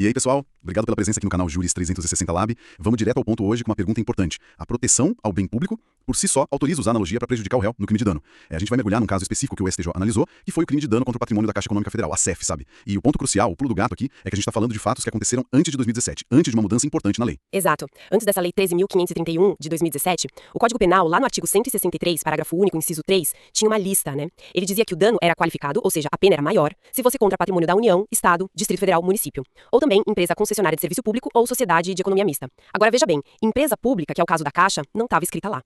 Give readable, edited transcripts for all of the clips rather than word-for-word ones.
E aí, pessoal? Obrigado pela presença aqui no canal Juris 360 Lab. Vamos direto ao ponto hoje com uma pergunta importante. A proteção ao bem público, por si só, autoriza usar analogia para prejudicar o réu no crime de dano. A gente vai mergulhar num caso específico que o STJ analisou, que foi o crime de dano contra o patrimônio da Caixa Econômica Federal, a CEF, sabe? E o ponto crucial, o pulo do gato aqui, é que a gente está falando de fatos que aconteceram antes de 2017, antes de uma mudança importante na lei. Exato. Antes dessa Lei 13.531, de 2017, o Código Penal, lá no artigo 163, parágrafo único, inciso 3, tinha uma lista, né? Ele dizia que o dano era qualificado, ou seja, a pena era maior, se fosse contra patrimônio da União, Estado, Distrito Federal, município. Ou também empresa concessionária de serviço público ou sociedade de economia mista. Agora veja bem, empresa pública, que é o caso da Caixa, não estava escrita lá.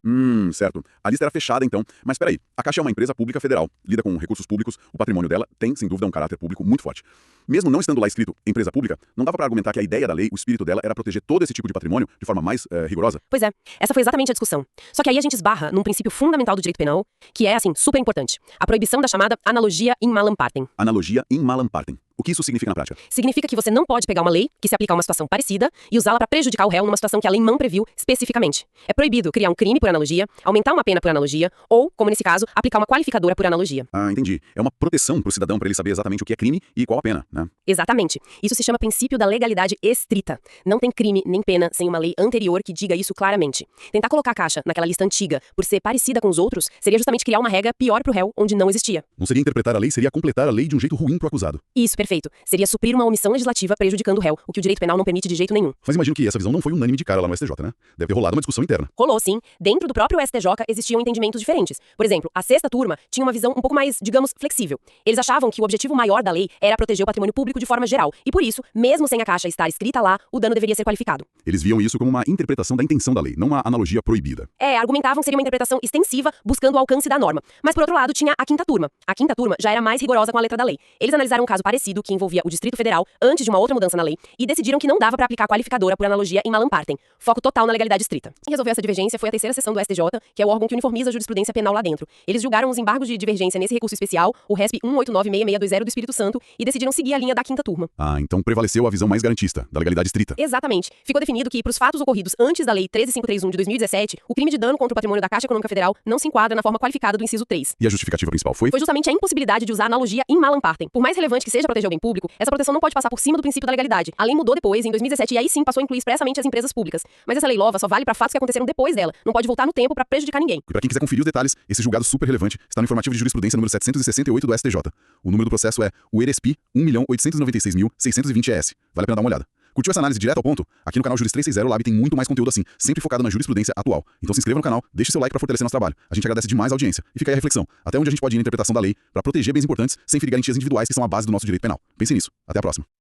Certo. A lista era fechada então, mas peraí, a Caixa é uma empresa pública federal, lida com recursos públicos, o patrimônio dela tem, sem dúvida, um caráter público muito forte. Mesmo não estando lá escrito empresa pública, não dava para argumentar que a ideia da lei, o espírito dela, era proteger todo esse tipo de patrimônio de forma mais rigorosa? Pois é, essa foi exatamente a discussão. Só que aí a gente esbarra num princípio fundamental do direito penal, que é, assim, super importante. A proibição da chamada analogia in malam partem. Analogia in malam partem. O que isso significa na prática? Significa que você não pode pegar uma lei que se aplica a uma situação parecida e usá-la para prejudicar o réu numa situação que a lei não previu especificamente. É proibido criar um crime por analogia, aumentar uma pena por analogia ou, como nesse caso, aplicar uma qualificadora por analogia. Ah, entendi. É uma proteção para o cidadão para ele saber exatamente o que é crime e qual a pena, né? Exatamente. Isso se chama princípio da legalidade estrita. Não tem crime nem pena sem uma lei anterior que diga isso claramente. Tentar colocar a Caixa naquela lista antiga por ser parecida com os outros seria justamente criar uma regra pior pro réu onde não existia. Não seria interpretar a lei, seria completar a lei de um jeito ruim pro acusado. Isso, perfeito. Seria suprir uma omissão legislativa prejudicando o réu, o que o direito penal não permite de jeito nenhum. Mas imagino que essa visão não foi unânime de cara lá no STJ, né? Deve ter rolado uma discussão interna. Rolou sim. Dentro do próprio STJ existiam entendimentos diferentes. Por exemplo, a sexta turma tinha uma visão um pouco mais, digamos, flexível. Eles achavam que o objetivo maior da lei era proteger o patrimônio público de forma geral. E por isso, mesmo sem a Caixa estar escrita lá, o dano deveria ser qualificado. Eles viam isso como uma interpretação da intenção da lei, não uma analogia proibida. Argumentavam que seria uma interpretação extensiva, buscando o alcance da norma. Mas por outro lado, tinha a quinta turma. A quinta turma já era mais rigorosa com a letra da lei. Eles analisaram um caso parecido que envolvia o Distrito Federal antes de uma outra mudança na lei e decidiram que não dava para aplicar a qualificadora por analogia em malam partem. Foco total na legalidade estrita. Quem resolveu essa divergência foi a terceira sessão do STJ, que é o órgão que uniformiza a jurisprudência penal lá dentro. Eles julgaram os embargos de divergência nesse recurso especial, o RESP 1896620 do Espírito Santo, e decidiram seguir a linha da quinta turma. Ah, então prevaleceu a visão mais garantista, da legalidade estrita. Exatamente. Ficou definido que, para os fatos ocorridos antes da Lei 13531 de 2017, o crime de dano contra o patrimônio da Caixa Econômica Federal não se enquadra na forma qualificada do inciso 3. E a justificativa principal foi? Foi justamente a impossibilidade de usar analogia in malam partem. Por mais relevante que seja proteger o bem público, essa proteção não pode passar por cima do princípio da legalidade. A lei mudou depois, em 2017, e aí sim passou a incluir expressamente as empresas públicas. Mas essa lei nova só vale para fatos que aconteceram depois dela. Não pode voltar no tempo para prejudicar ninguém. E para quem quiser conferir os detalhes, esse julgado super relevante está no informativo de jurisprudência número 768 do STJ. O número do processo é o ERESP 1.896.620-ES. Vale a pena dar uma olhada. Curtiu essa análise direto ao ponto? Aqui no canal Juris 360 Lab tem muito mais conteúdo assim, sempre focado na jurisprudência atual. Então se inscreva no canal, deixe seu like para fortalecer nosso trabalho. A gente agradece demais a audiência. E fica aí a reflexão. Até onde a gente pode ir na interpretação da lei para proteger bens importantes sem ferir garantias individuais que são a base do nosso direito penal. Pense nisso. Até a próxima.